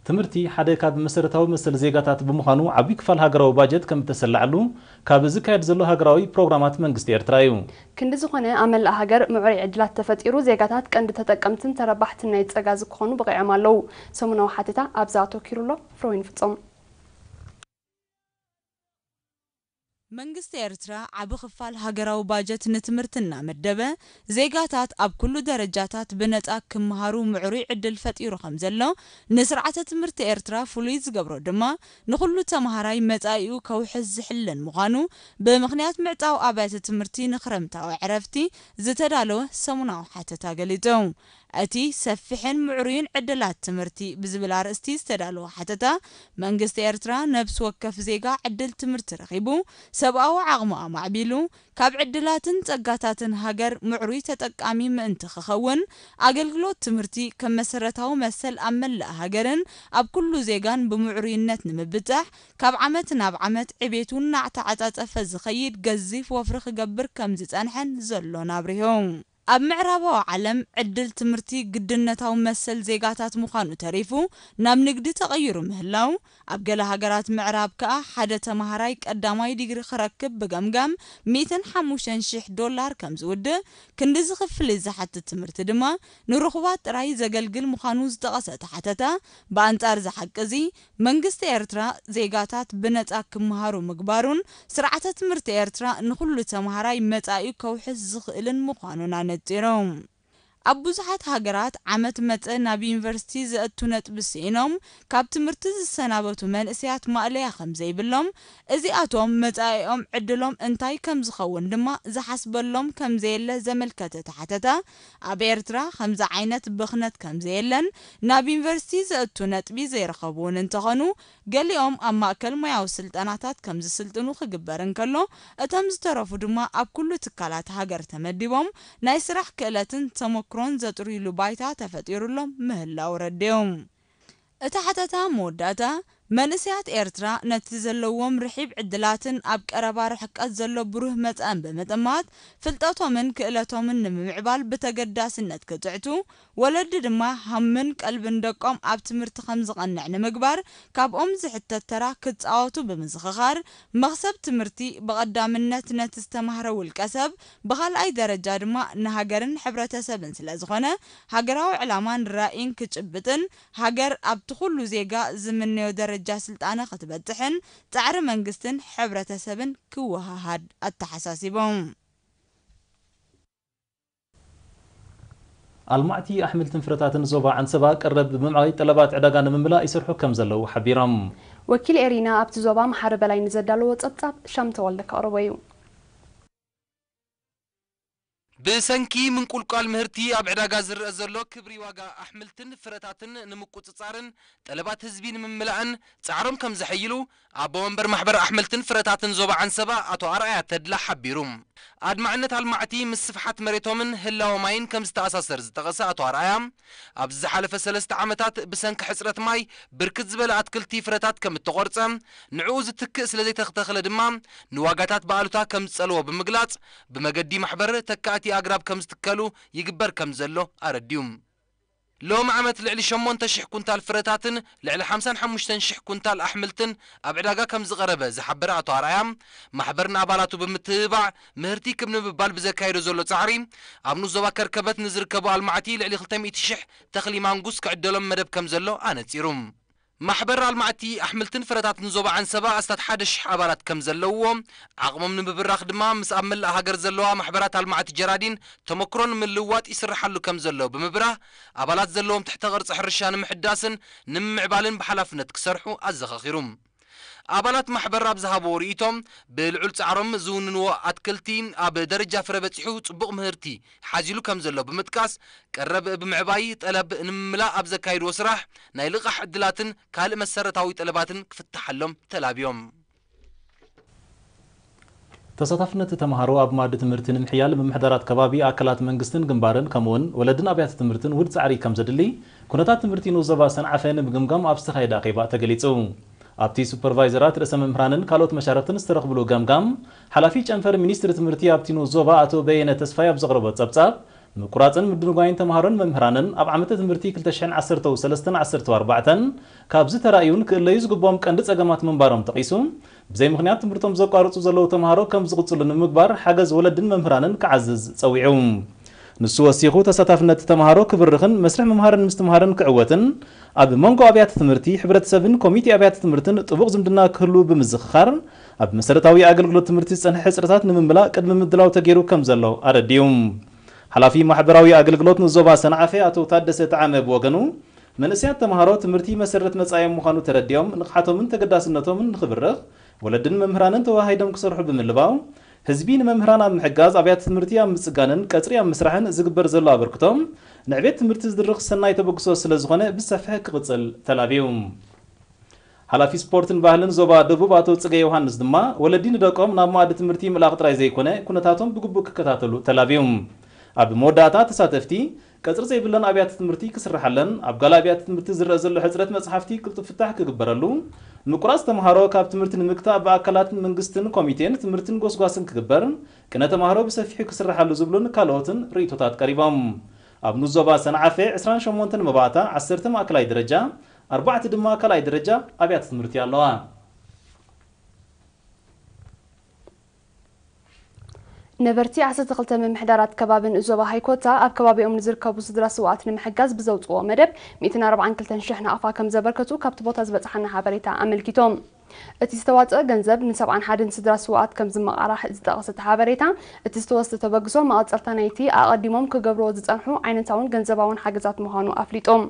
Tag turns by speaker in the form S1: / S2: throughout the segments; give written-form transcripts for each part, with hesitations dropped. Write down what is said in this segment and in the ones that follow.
S1: ትምህርቲ ሓደ ካብ መሰረታዊ መሰል ዜጋታት ብምዃኑ ዓብይ ክፋል ሃገራዊ ባጀት ከም ተሰላዕሉ ካብ ዝካየድ ዘሎ ሃገራዊ ፕሮግራማት መንግስቲ ኤርትራ እዩ
S2: ክንዲ ዝኾነ ኣመላ ሃገር ምዕሩይ ዕድላት ተፈጢሩ ዜጋታት ቀንዲ ተጠቀምትን ተረባሕትን ናይ ፀጋ ዝኮኑ በቂዖም ኣለዉ ሰሙናዊ ሓተታ ኣብዛ ተኪሩሎ ፍሮይን ፍጾም
S3: መንግስቲ ኤርትራ ዓብ ክፋል ሃገራዊ ባጀት ንትምህርትና መደበ ዜጋታት ኣብ ኩሉ ደረጃታት ብነጻ ክመሃሩ ምዕሩይ ዕድል ፈጢሩ ከም ዘሎ ንስርዓተ ትምህርቲ ኤርትራ ፍሉይ ዝገብሮ ድማ ንኹሉ ተማሃራይ መጻኢኡ ከውሕዝ ዝሕለን ምዃኑ ብምኽንያት ምዕጣው ኣብያተ ትምህርቲ ንኽረምታዊ ዕረፍቲ ዝተዳለወ ሰሙናዊ ሓተታ ገሊጹ እቲ ሰፊሕን ምዕሩይን ዕድላት ትምህርቲ ብዝብል ኣርእስቲ ዝተዳለወ ሓተታ መንግስቲ ኤርትራ ነብስ ወከፍ ዜጋ ዕድል ትምህርቲ ረኺቡ ሰብኣዊ ዓቕሙ ኣማዕቢሉ ካብ ዕድላትን ጸጋታትን ሃገር ምዕሩይ ተጠቃሚ ምእንቲ ክኸውን ኣገልግሎት ትምህርቲ ከም መሰረታዊ መሰል ኣብ መላእ ሃገርን ኣብ ኩሉ ዜጋን ብምዕሩይነት ንምብጻሕ ካብ ዓመት ናብ ዓመት ዕቤቱን ናዕተዓጻጸፈ ዝኸይድ ገዚፍ ወፍሪ ክገብር ከም ዝጸንሐን ዘሎ ናብሪሆም ኣብ ምዕራባዊ ዓለም ዕድል ትምህርቲ ግድነታዊ መሰል ዜጋታት ምዃኑ ተሪፉ ናብ ንግዲ ተቐይሩ ምህላው ኣብ ገለ ሃገራት ምዕራብ ከኣ ሓደ ተማሃራይ ቀዳማይ ዲግሪ ክረክብ ብገምጋም $105,000 ከም ዝውድእ ክንዲ ዝኽፍል ዝሓትት ትምህርቲ ድማ ንርኹባት ጥራይ ዘገልግል ምዃኑ ዝጠቐሰ ሓተታ በኣንጻር ዝሓቅዚ መንግስቲ ኤርትራ ዜጋታት ብነጻ ክመሃሩ ምግባሩን ስርዓተ ትምህርቲ ኤርትራ ንኹሉ ተማሃራይ መጻኢ ከውሕዝ ዝኽእልን ምዃኑን ነጢሮም ኣብ ብዙሓት ሃገራት ዓመት መጽ ናብ ዩኒቨርሲቲ ዘእቱ ነጥቢ ሲኢኖም ካብ ትምህርቲ ዝሰናበቱ መንእስያት ማእለያ ከም ዘይብሎም እዚኣቶም መጻኢኦም ዕድሎም እንታይ ከም ዝኸውን ድማ ዝሓስበሎም ከም ዘየለ ዘመልከተ ሓተታ ኣብ ኤርትራ ከምዚ ዓይነት ብኽነት ከም ዘየለን ናብ ዩኒቨርሲቲ ዘእቱ ነጥቢ ዘይረኸቡን እንተኾኑ ገሊኦም ኣብ ማእከል ሙያዊ ስልጠናታት ከም ዝስልጥኑ ክግበር እንከሎ እቶም ዝተረፉ ድማ ኣብ ኩሉ ትካላት ሃገር ተመዲቦም ናይ ስራሕ ክእለትን ተሞክሮን ዘጥሩይሉ ባይታ ተፈጢሩሎም ምህላው ረድዮም እታ ሓተታ መወዳእታ መንእስያት ኤርትራ ነቲ ዘለዎም ርሒብ ዕድላትን ኣብ ቀረባ ርሕቀት ዘሎ ብሩህ መጻን በመጠማት ፍልጠቶምን ክእለቶምን ንምዕባል በተገዳስነት ክጽዕቱ ወለዲ ድማ ሃምን ቀልብን ደቆም ኣብ ትምህርቲ ከም ዝቐንዕ ንምግባር ካብኦም ዝሕተት ተራ ክጻወቱ ብምዝኽኻር መኽሰብ ትምህርቲ በቐዳምነት ነቲ ዝተማህረ ውልቀሰብ ብኻልኣይ ደረጃ ድማ ንሃገርን ሕብረተሰብን ስለ ዝኾነ ሃገራዊ ዕላማን ራእይን ክጭብጥን ሃገር ኣብ ትኹሉ ዜጋ ዝምነዮ ደረጃ ስልጣነ ክትበጽሕን ጻዕሪ መንግስትን ሕብረተሰብን ክወሃሃድ ኣተሓሳሲቦም
S1: ኣልማዕቲ ኣሕምልትን ፍረታትን ዞባ ዓንሰባ ቀረብ ብምዕባይ ጠለባት ዕዳጋ ንምምላእ ይሰርሑ ከም ዘለዉ ሓቢሮም
S2: ወኪል ኤሪና ኣብቲ ዞባ መሓረ በላይ ንዘዳለዎ ጸብጻብ ሻምተ ወልደ ከቕርቦ እዩ
S4: ብሰንኪ ምንቁልቋል ምህርቲ ኣብ ዕዳጋ ዝርአ ዘሎ ክብሪ ዋጋ ኣሕምልትን ፍረታትን ንምቁጽጻርን ጠለባት ህዝቢ ንምምላእን ጻዕሮም ከም ዝሐይሉ ኣብ ወንበር ማሕበር ኣሕምልትን ፍረታትን ዞባ ዓንሰባ ኣቶ ኣርኣያ ተድላ ሓቢሩ ኣድማዕነት ኣልማዕቲ ምስ ስፍሓት መሬቶምን ህላወ ማይን ከም ዝተኣሳሰር ዝጠቐሰ ኣቶ ኣርኣያ ኣብ ዝሓለፈ 3 ዓመታት ብሰንኪ ሕጽረት ማይ ብርክት ዝበለ ኣትክልቲ ፍረታት ከም እተቆርጸ ንዕኡ ዝትክእ ስለ ዘይተኽተኸለ ድማ ንዋጋታት በኣሉታ ከም ዝጸልዎ ብምግላጽ ብመገዲ ማሕበር ተካእቲ ኣግራብ ከም ዝትከሉ ይግበር ከም ዘሎ ኣረዲዮም ሎም ዓመት ልዕሊ 8,000 ኩንታል ፍረታትን ልዕሊ 55,000 ኩንታል ኣሕምልትን ኣብ ዕዳጋ ከም ዝቐረበ ዝሓበረ ኣቶ ኣርኣያ ማሕበርን ኣባላቱ ብምትብባዕ ምህርቲ ክምንብባል ብዘካይዶ ዘሎ ጻዕሪ ኣብ ንሱ ዞባ ከርከበት ንዝርከቡ ኣልማዕቲ ልዕሊ 200,000 ተኽሊ ማንጉስ ክዕደሎም መደብ ከም ዘሎ ኣነጺሩ ማሕበር ኣልማዕቲ ኣሕምልትን ፍረታትን ዞባ ዓንሰባ ኣስታት 1,000 ኣባላት ከም ዘለውዎ ዓቕሞም ንምብራኽ ድማ ምስ ኣብ መላእ ሃገር ዘለዋ ማሕበራት ኣልማዕቲ ጀራዲን ተመክሮን ምልዋጥ ይስራሓሉ ከም ዘሎ ብምብራህ ኣባላት ዘለዎም ትሕተ ቅርጺ ሕርሻ ንምሕዳስን ንምዕባልን ብሓላፍነት ክሰርሑ ኣዘኻኺሩ ኣባላት ማሕበር ኣብ ዝሃቦ ርእይቶም ብልዑል ጻዕሮም ዝውንንዎ ኣትክልቲ ኣብ ደረጃ ፍረ በጺሑ ጽቡቕ ምህርቲ ሓዚሉ ከም ዘሎ ብምጥቃስ ቀረብ ብምዕባይ ጠለብ ንምምላእ ኣብ ዘካይድዎ ስራሕ ናይ ልቓሕ ዕድላትን ካልእ መሰረታዊ ጠለባትን ክፍትሓሎም ተላብዮም
S1: ተሳታፍነት ተማሃሮ ኣብ ማዕዲ ትምህርቲ ንምሕያል ብምሕዳራት ከባቢ ኣካላት መንግስትን ግንባርን ከምኡውን ወለድን ኣብያተ ትምህርትን ውድ ጻዕሪ ከም ዘድሊ ኩነታት ትምህርቲ ንዞባ ሰንዓፈን ብምግምጋም ኣብ ዝተኻየደ ኣኼባ ተገሊጹ ኣብቲ ሱፐርቫይዘራት ርእሰ መምህራንን ካልኦት መሻርክትን ዝተረኽብሉ ገምጋም ሓላፊ ጨንፈር ሚኒስትሪ ትምህርቲ ኣብቲ ዞባ ኣቶ በየነ ተስፋይ ኣብ ዘቕረቦ ጸብጻብ ምቁራጽን ምድንጓይን ተማሃሮን መምህራንን ኣብ ዓመተ ትምህርቲ 2013-14 ካብ ዝተራእዩን ክእለዩ ዝግቦም ቀንዲ ጸገማት መንባሮም ተቂሱ ብዘይ ምኽንያት ትምህርቶም ዘቋርጹ ዘለዉ ተማሃሮ ከም ዝቕጽሉ ንምግባር ሓገዝ ወለድን መምህራንን ክዓዝዝ ጸዊዑ ንሱ ወሲኹ ተሳታፍነት ተማሃሮ ክብርኽን መስርሕ መምሃርን ምስትምሃርን ክዕወትን ኣብ መንጎ ኣብያተ ትምህርቲ ሕብረተሰብን ኮሚቴ ኣብያተ ትምህርትን ጥቡቕ ዝምድና ክህሉ ብምዝኽኻር ኣብ መሰረታዊ ኣገልግሎት ትምህርቲ ዝጸንሐ ሕጽረታት ንምምላእ ቅድሚ ምድላው ተገይሩ ከም ዘሎ ኣረዲዮም ሓላፊ ማሕበራዊ ኣገልግሎት ንዞባ ሰንዓፈ ኣቶ ታደሰ ተዓመ ብወገኑ መንእስያት ተማሃሮ ትምህርቲ መሰረት መጻዮም ምዃኑ ተረዲዮም ንቕሓቶምን ተገዳስነቶምን ንኽብርኽ ወለድን መምህራንን ተዋሃይዶም ክሰርሑ ብምልባው ህዝቢ ንመምህራን ኣብ ምሕጋዝ ኣብያተ ትምህርቲ ኣብ ምጽጋንን ቀጽሪ ኣብ ምስራሕን ዝግበር ዘሎ ኣበርክቶም ንዕቤት ትምህርቲ ዝድርኽ ሰናይ ተበግሶ ስለ ዝኾነ ብሰፊሕ ክቕጽል ተላብዮም ሓላፊ ስፖርትን ባህልን ዞባ ደቡብ ኣቶ ጽገ ዮሃንስ ድማ ወለዲ ንደቆም ናብ መኣዲ ትምህርቲ ምልኣኽ ጥራይ ዘይኮነ ኩነታቶም ብግቡእ ክከታተሉ ተላብዮም ኣብ መወዳእታ ተሳተፍቲ ቀጽሪ ዘይብለን ኣብያተ ትምህርቲ ክስራሓለን ኣብ ጋላ ኣብያተ ትምህርቲ ዝረአ ዘሎ ሕጽረት መጽሓፍቲ ቅልጡፍ ፍታሕ ክግበረሉ ምቁራጽ ተማሃሮ ካብ ትምህርቲ ንምግታእ ብኣካላት መንግስትን ኮሚቴን ትምህርትን ጎስጓስን ክግበር ቅነ ተማሃሮ ብሰፊሑ ክስራሓሉ ዝብሉን ካልኦትን ርእቶታት ቀሪቦም ኣብ ንዞባ ሰንዓፈ 28 መባእታ 10 ማእከላይ ደረጃ 4 ድማ ካልኣይ ደረጃ ኣብያተ ትምህርቲ ኣለዋ
S2: ነበርቲ 12 መምሕዳራት ከባብን ዞባ ሃይኮታ ኣብ ከባቢኦም ንዝርከቡ ስድራ ስዋኣት ንምሕጋዝ ብዘውፅዎ መደብ 142,000 ናቕፋ ከም ዘበርከቱ ካብቲ ቦታ ዝበፅሓና ሓበሬታ ኣመልኪቶም እቲ ዝተዋፅአ ገንዘብ ን71 ስድራ ስዋኣት ከም ዝመቓራሕ ዝጠቐሰት ሓበሬታ እቲ ዝተወሰደ ተበግሶ መቐፀልታ ናይቲ ኣቐዲሞም ክገብርዎ ዝጸንሑ ዓይነታውን ገንዘባውን ሓገዛት ምዃኑ ኣፍሊጦም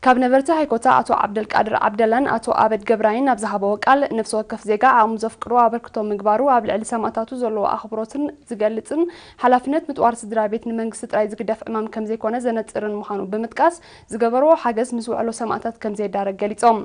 S2: ካብ ነበርቲ ሃይኮታ አቶ ዓብደልቃድር ዓብደላን አቶ አበድ ገብራይን ኣብ ዝሃበዎ ቃል ነፍሲ ወከፍ ዜጋ ዓቕሙ ዘፍቅሮ ኣበርክቶ ምግባሩ ኣብ ልዕሊ ሰማዕታቱ ዘለዎ ኣኽብሮትን ዝገልጽን ሓላፍነት ምጥዋር ስድራ ቤት ንመንግስቲ ጥራይ ዝግደፍ ዕማም ከም ዘይኮነ ዘነጽርን ምዃኑ ብምጥቃስ ዝገበርዎ ሓገዝ ምስ ውዕሎ ሰማዕታት ከም ዘይዳረግ ገሊጾም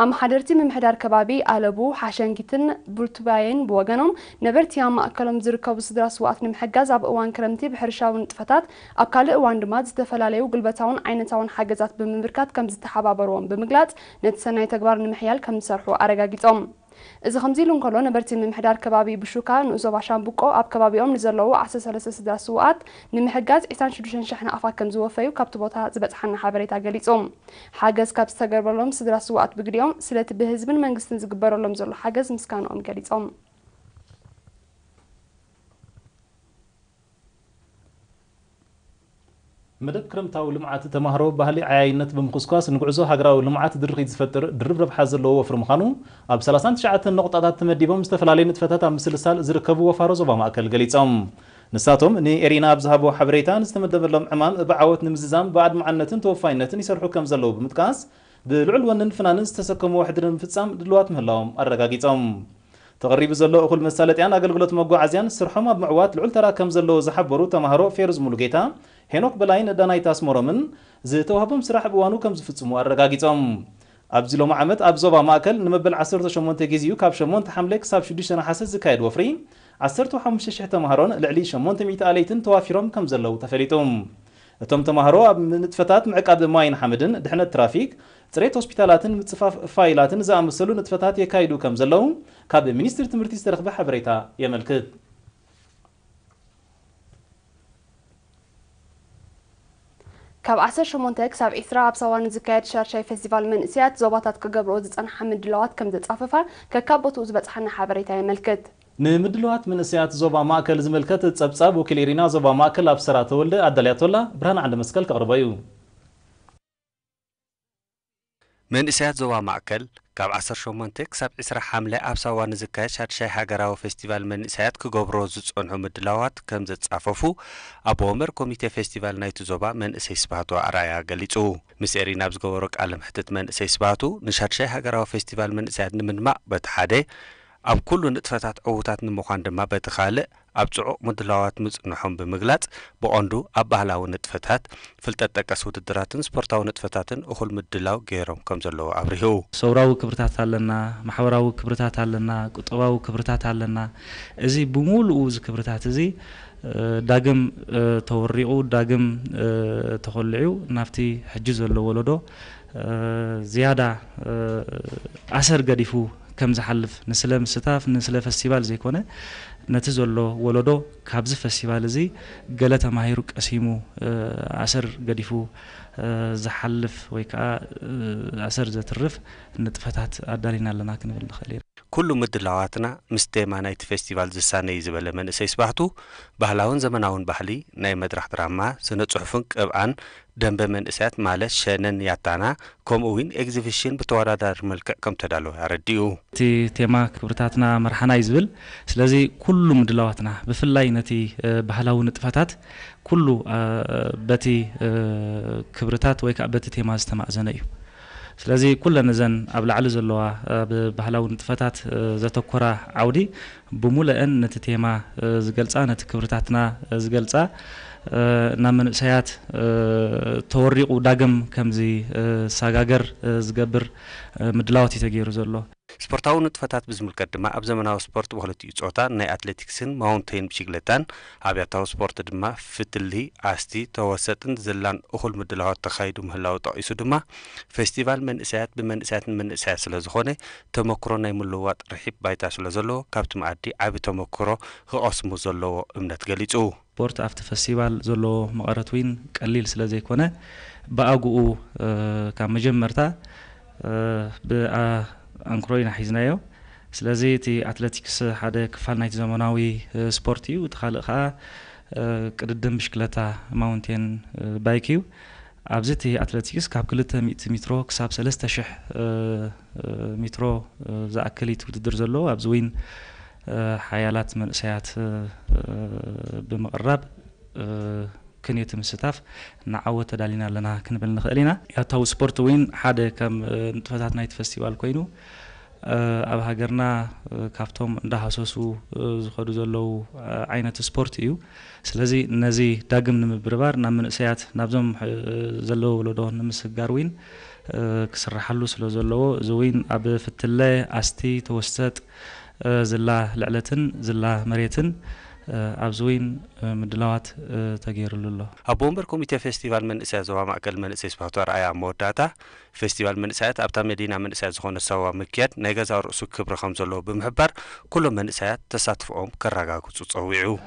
S2: ኣመሓደርቲ ምምሕዳር ከባቢ ኣለቡ ሓሸንጊትን ቡርቱባይን ብወገኖም ነበርቲ ኣብ ማእከሎም ዝርከቡ ስድራ ስዋኣት ንምሕጋዝ ኣብ እዋን ክረምቲ ብሕርሻዊ ንጥፈታት ኣብ ካልእ እዋን ድማ ዝተፈላለዩ ጉልበታውን ዓይነታውን ሓገዛት ብምብርካት ከም ዝተሓባበርዎም ብምግላጽ ነቲ ሰናይ ተግባር ንምሕያል ከም ዝሰርሑ ኣረጋጊጾም እዚ ከምዚ ኢሉ እንከሎ ነበርቲ ምምሕዳር ከባቢ ብሹካ ንዞባ ሻምቡቆ ኣብ ከባቢኦም ንዘለዉ 13 ስድራ ስዋኣት ንምሕጋዝ 26,000 ናቕፋ ከም ዝወፈዩ ካብቲ ቦታ ዝበፅሓና ሓበሬታ ገሊጾም ሓገዝ ካብ ዝተገበረሎም ስድራ ስዋኣት ብግዲኦም ስለቲ ብህዝብን መንግስትን ዝግበረሎም ዘሎ ሓገዝ ምስጋንኦም ገሊጾም
S1: مدب كرمتاو لمعات تمهرو بهلي عينت بمخصوص نقعزو هاجراو لمعات درخي تفتر درب ربح زلو وفر مخانو اب 39 نقطات تمديبهم استفلالي نتفتات ام سلسال زركبو وفارو زوبا ماكل غليصام نساتهم ني ارينا بزهبو حبريتان استمدبلهم عمام بعوت نمززام بعد معنتن توفاينتن يسرحو كم زلو بمتقاس بالعلو ونن فنانن استسكمو وحدن فصام دلوات مهلاهم ارغاغيصام تقريب زلو اخل مسالتيان اغلغلوت مغوعزيان سرحهم اب معوات العل ترا كم زلو زحبرو تمهرو فيرز مولوغيتا هنوك بلاين دانايتاس مورمن زتوهبم سراح بوانو كم زفصمو ارغاغيصام ابزلو معمت ابزوبا ماكل نمبل 18 غيزيو كاب 8 حملك ساب 6 نحاسس زكايد وفري 15,000 تمهرون لعلي 800 اليتن توافيرهم كم زلو تفريتهم اتم تمهرو اب نتفتات معقاب ماين حمدن دحنه ترافيك صريت هوسبيتالاتن متصفاف فايلاتن زامسلو نتفتات يكايدو كم زلو كاب مينستر تمرتي استرخبه حبريتا يملكت
S2: كاب 18 كساب إثراء بصوان زكاية شارشاي فيستيفال من إسيات زوباتات كقبرو زتان حمد دلوات كم زتصاففا ككابوتو زبطحنا حبريتا يملكت
S1: نمدلوات من إسيات زوبا ماكل زملكت تصبصاب وكليرينا زوبا ماكل أبسرات ولد أدلياتولا برهان عند مسكال كقربايو
S5: من إسيات زوبا ماكل كاب 18 كساب إسراء حملة أبصوان زكاية شارشاي هاجراو فيستيفال من إسيات كقبرو زتان حمد دلوات كم زتصاففو أبو عمر كوميتي فيستيفال نايتو زوبا من إسيسباتو أرايا قليتو مسيري نابز قورك على محتت من إسيسباتو نشارشاي هاجراو فيستيفال من إسيات نمن ما بتحادي أب كل نتفتات عوتات نموخان دما بتخالق أب تعق مدلوات مصنحهم بمغلاط بقندو أب بهلاو نتفتات فلتتكسو الدراتن سبورتاو نتفتاتن أخل مدلاو غيرهم كم زلو أبريهو
S6: صوراو كبرتات علنا محوراو كبرتات علنا قطباو كبرتات علنا إزي بمولو ز كبرتات إزي داغم توريعو داغم تخلعو نافتي حجز اللو ولدو زيادة أسر قديفو كم زحلف نسلم ستاف نسلم فستيفال زي كونه نتزولو ولدو كابز فستيفال زي قالت ما هيروك أسيمو عسر قديفو زحلف ويكا عسر ذات الرف نتفتحت أدارينا لنا كنبل نخلير
S5: كل مدلعاتنا مستيما نايت فستيفال زساني زبل من سيسبحتو بحلاون زمناون بحلي ناي مدرح دراما سنة صحفن قبعان دنب من اسات مالس شنن ياتانا كوم وين اكزيبيشن بتوادار ملك كم تدالو يرديو
S6: تي تيما كبرتاتنا مرحنا يزبل سلازي كل مدلعاتنا بفلاي نتي بحلاون نتفتات كله بتي كبرتات ويكا بتي تيما استمعزنيو ስለዚህ ኩለን ዘን ኣብ ላዕሊ ዘለዋ ባህላዊ ንጥፈታት ዘተኮራ ዓውዲ ብሙሉእን ነቲ ቴማ ዝገልጻ ነቲ ክብርታትና ዝገልጻ ናብ መንእሰያት ተወሪቑ ዳግም ከምዚ ሳጋገር ዝገብር ምድላዋት ተገይሩ ዘሎ
S5: ስፖርታዊ ንጥፈታት ብዝምልከት ድማ ኣብ ዘመናዊ ስፖርት ብክልቲኡ ጾታ ናይ ኣትሌቲክስን ማውንቴን ብሽክለታን ኣብያታዊ ስፖርት ድማ ፍትሊ ኣስቲ ተወሰጥን ዘላን እኹል ምድላዋት ተኻይዱ ምህላው ጠቂሱ ድማ ፌስቲቫል መንእሰያት ብመንእሰያትን መንእሰያት ስለ ዝኾነ ተመክሮ ናይ ምልውዋጥ ርሒብ ባይታ ስለ ዘለዎ ካብቲ መኣዲ ዓቢ ተመክሮ ክቐስሙ ዘለዎ እምነት ገሊጹ
S6: ስፖርት ኣብቲ ፌስቲቫል ዘሎ መቐረት ዊን ቀሊል ስለ ዘይኮነ ብኣግኡ ካብ መጀመርታ أنكروين حيزنايو سلازي تي أتلتيكس حدا كفال نايت زماناوي سبورتيو تخلقها قدم بشكلتا ماونتين بايكيو أبزتي أتلتيكس كاب كلتا 100 مترو كساب 3 مترو زاكلي تقدر زلو أبزوين حيالات من سيات بمقرب كنية مستاف نعوت دالينا لنا كنبل نخلينا ياتو سبورت وين حدا كم نتفتات نايت فستيفال كوينو أب هاجرنا كافتهم ده حساسو زخدو زلو عينة سبورت يو سلازي نزي داقم نمبربار نمن سيات نبزم زلو ولدو نمسجاروين كسر حلو سلو زلو زوين أب فتلة أستي توسط زلا لعلتن زلا مريتن أبزوين مدلوات تغيير لله
S5: أبومبر كوميتي فيستيفال من إساء زوا مأكل من إساء سبحتوار آيا موداتا فيستيفال من إساء أبتا مدينة من إساء زخون السوا مكيات نيغازا رؤسو كبر خمزلو بمحبر كل من إساء تساتفهم كراغا كتو تصويعو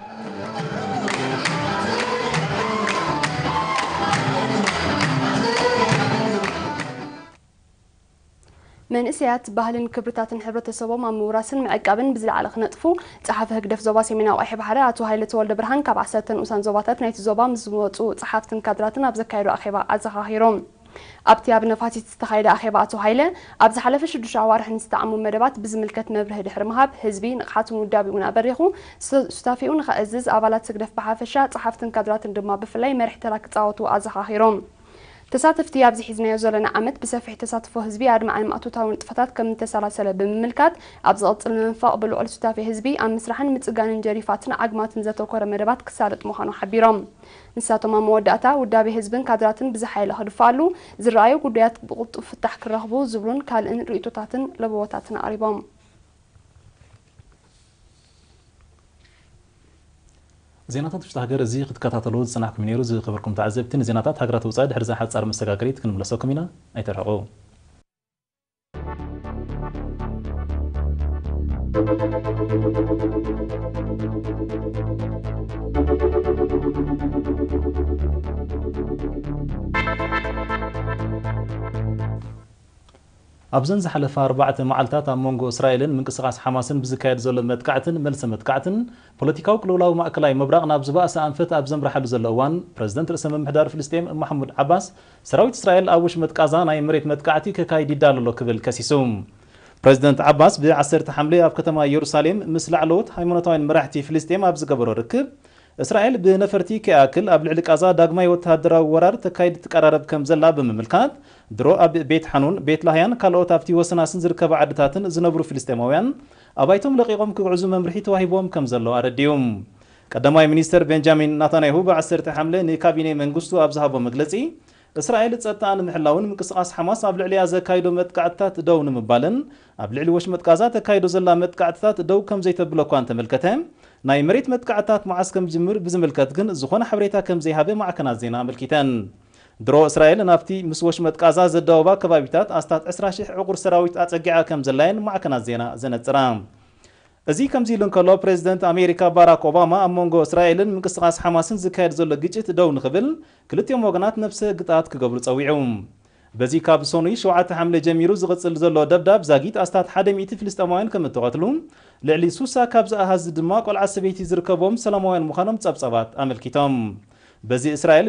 S2: من إسيات بهلن كبرتاتن حبرة الصواب مع موراسن معقابن بزلعة خنطفو صحافة هكدف زوبا سيمينا وأحب حدا أتو هايلة والد برهان كاب عساتن وسان زوباتات نايت زوبا مزوطو صحافتن كادراتن أبزكايرو أخيبا أزخاهيروم أبتي أبنا فاتي تستخايلة أخيبا أتو هايلة أبز حلفش الدوش عوارح نستعمل مدبات بزملكة مبره دحر مهاب حزبين قحاتو مدابي ونابريخو ستافيون خأزز أبالات سقدف بحافشا صحافتن كادراتن دما بفلاي مرح تراك تعوتو أزخاهيروم تساتفتي أبزي حزنا يزولنا عمد بسفح تساتفو هزبي عدم عن مقطوطة ونتفتات كم تسلسل بمملكات أبزغط المنفاق بالوعل ستافي هزبي أم مسرحان متقان جريفاتنا عقمات نزاتو كورا مدبات كسالت مخانو حبيرام نساتو ما موداتا ودابي هزبن كادراتن بزحايل هدفالو زرايو قديات بغط فتح كرهبو زبلون كالن رئيتوتاتن لبواتاتن قريبام
S1: زيناتات وشتا هاجر زي قد كتاتلو زناحكم نيرو زي خبركم تعزبتن زيناتات هاجرات وصايد حرزا حد صار مستقاقريت كن ملسوكم هنا اي ترحقو أبزن زحلف 4 معلتات مونغو إسرائيل من قصاص حماسن بزكايد زول متقعتن ملس متقعتن بوليتيكاو كلولاو ماكلاي مبرقنا بزباس أنفت أبزن برحل زلوان بريزيدنت رئيس ممحدار فلسطين محمود عباس سراويت إسرائيل أوش متقازا ناي مريت متقعتي كاي ديدالو كبل كسيسوم بريزيدنت عباس بعسرت حملة بكتما يروساليم مثل علوت هايمونتوين مرحتي فلسطين أبز قبرو ركب إسرائيل بنفرتي كأكل قبل علك أزا داغماي وتهدرا ورار تكايد تقررب كم زلا بمملكات درو أب بيت حنون بيت لهيان كالو تافتي وسناسن زركب عدتاتن زنبرو فلسطيماويان أبايتم لقيقهم كعزو ممرحي توهيبهم كم زلو أرديوم قدماي مينستر بنجامين نتانياهو بعسرت حملة نكابيني منغوستو أبزهابو مجلسي إسرائيل تصدقان محلاون من قصاص حماس قبل عليها زكايدو متقعتات دو نمبالن قبل علي وش متقازات كايدو زلا متقعتات دو كم زي تبلوكوان تملكتهم ناي مريت متقعتات معسكم جمر بزملكت كن زخونه حبريتا كم زي هابه مع كنا زينا ملكيتان ድሮ እስራኤል ናብቲ ምስ ወሽመጥ ቃዛ ዘዳወባ ከባቢታት ኣስታት 20,000 ዕቁር ሰራዊት ኣጸጊዓ ከም ዘላየን ማዕከናት ዜና ዘነጽራ እዚ ከምዚ ኢሉ እንከሎ ፕሬዚደንት ኣሜሪካ ባራክ ኦባማ ኣብ መንጎ እስራኤልን ምንቅስቓስ ሓማስን ዝካየድ ዘሎ ግጭት ደው ንኽብል ክልቲኦም ወገናት ነፍሲ ግጣት ክገብሩ ጸዊዑ በዚ ካብ ሶኑይ 7 ሐምለ ጀሚሩ ዝቕጽል ዘሎ ደብዳብ ዛጊት ኣስታት 100 ፍልስጤማውያን ከም እተቐትሉ ልዕሊ 60 ካብ ዝኣሃዝ ድማ ቆልዓ ሰበይቲ ዝርከቦም ሰላማውያን ምዃኖም ጸብጸባት ኣመልኪቶም በዚ እስራኤል